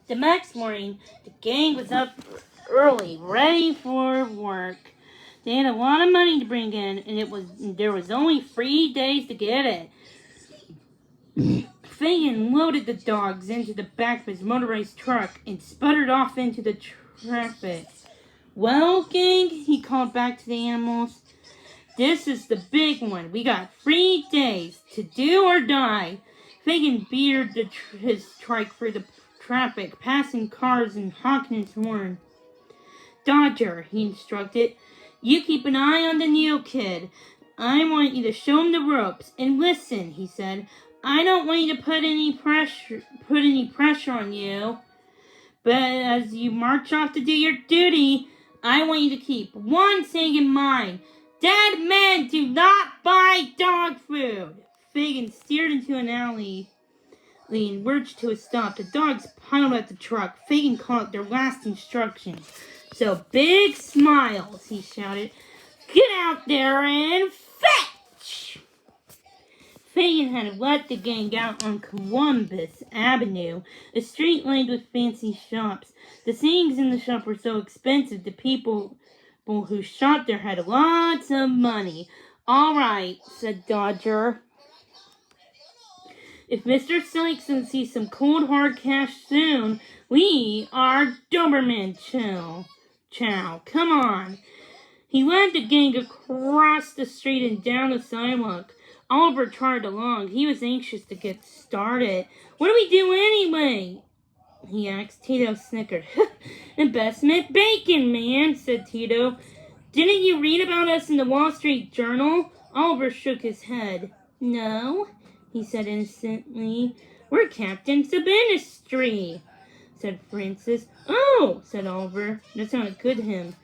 The next morning, the gang was up early, ready for work. They had a lot of money to bring in, and there was only 3 days to get it. Fagin loaded the dogs into the back of his motorized truck and sputtered off into the traffic. Well, gang, he called back to the animals. This is the big one. We got 3 days to do or die. Fagin veered his trike through the traffic, passing cars and honking his horn. Dodger, he instructed, you keep an eye on the new kid. I want you to show him the ropes. And listen, he said, I don't want you to put any pressure on you. But as you march off to do your duty, I want you to keep one thing in mind. Dead men do not buy dog food. Fagin steered into an alley and lurched to a stop. The dogs piled at the truck. Fagin caught their last instructions. So big smiles, he shouted. Get out there and fetch! Fagin had let the gang out on Columbus Avenue, a street lined with fancy shops. The things in the shop were so expensive, the people who shop there had lots of money. All right, said Dodger. If Mr. Sykes sees some cold hard cash soon, we are Doberman Chow. Come on. He led the gang across the street and down the sidewalk. Oliver trotted along. He was anxious to get started. What do we do anyway? He asked. Tito snickered. Investment bacon, man, said Tito. Didn't you read about us in the Wall Street Journal? Oliver shook his head. No, he said innocently. We're captains of industry, said Francis. Oh, said Oliver. That sounded good to him.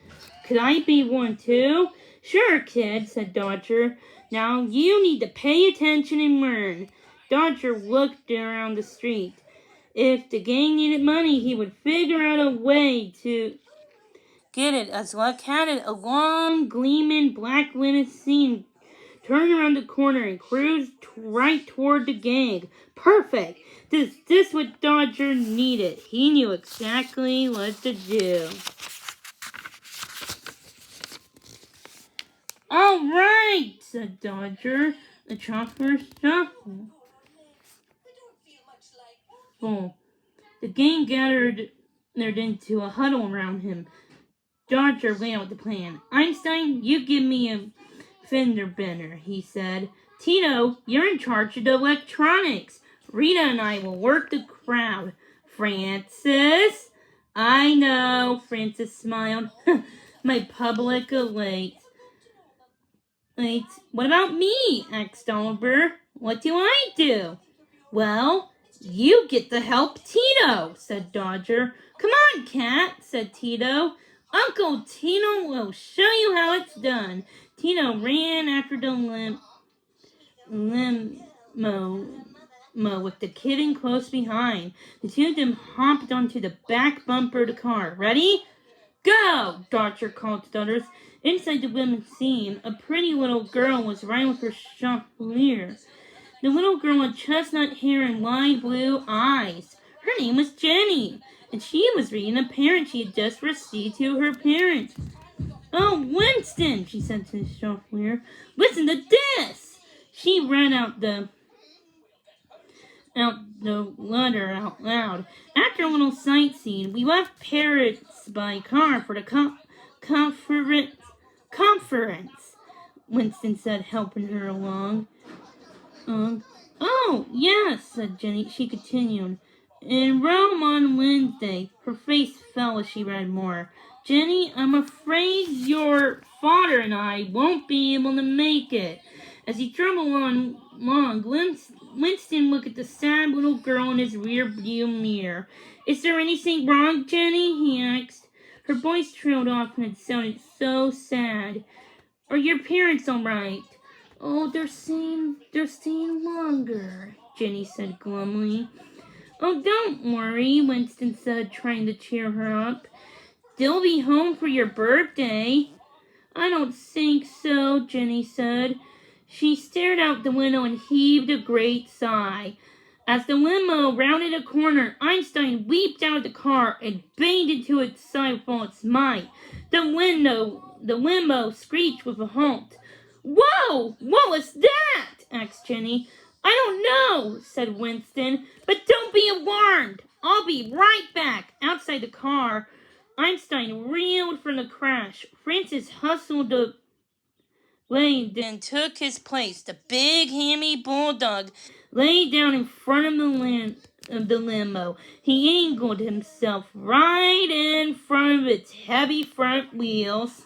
Could I be one too? Sure, kid, said Dodger. Now you need to pay attention and learn. Dodger looked around the street. If the gang needed money, he would figure out a way to get it. As luck had it, a long, gleaming black limousine turned around the corner and cruised right toward the gang. Perfect! This what Dodger needed. He knew exactly what to do. All right, said Dodger. The chopper shuffled. The gang gathered into a huddle around him. Dodger laid out the plan. Einstein, you give me a fender bender, he said. Tito, you're in charge of the electronics. Rita and I will work the crowd. Francis? I know, Francis smiled. My public elite. Wait, what about me? Asked Oliver. What do I do? Well, you get to help Tito, said Dodger. Come on, Cat, said Tito. Uncle Tito will show you how it's done. Tito ran after the limo with the kitten close behind. The two of them hopped onto the back bumper of the car. Ready? Go! Dodger called to the others. Inside the limousine, a pretty little girl was riding with her chauffeur. The little girl had chestnut hair and wide blue eyes. Her name was Jenny, and she was reading a parent she had just received to her parents. Oh, Winston, she said to the chauffeur, listen to this! She read out the letter out loud. After a little sightseeing, we left Paris by car for the conference, Winston said, helping her along. Oh, yes, said Jenny. She continued. In Rome on Wednesday. Her face fell as she read more. Jenny, I'm afraid your father and I won't be able to make it. As he drove along, Winston looked at the sad little girl in his rear view mirror. Is there anything wrong, Jenny? He asked. Her voice trailed off and it sounded so sad. Are your parents all right? Oh, they're staying longer, Jenny said glumly. Oh, don't worry, Winston said, trying to cheer her up. They'll be home for your birthday. I don't think so, Jenny said. She stared out the window and heaved a great sigh. As the limo rounded a corner, Einstein leaped out of the car and banged into its side with all its might. The limo screeched with a halt. "Whoa! What was that?" asked Jenny. "I don't know," said Winston, "but don't be alarmed. I'll be right back." Outside the car, Einstein reeled from the crash. Francis hustled the lane and took his place. The big, hammy bulldog lay down in front of the limo. He angled himself right in front of its heavy front wheels.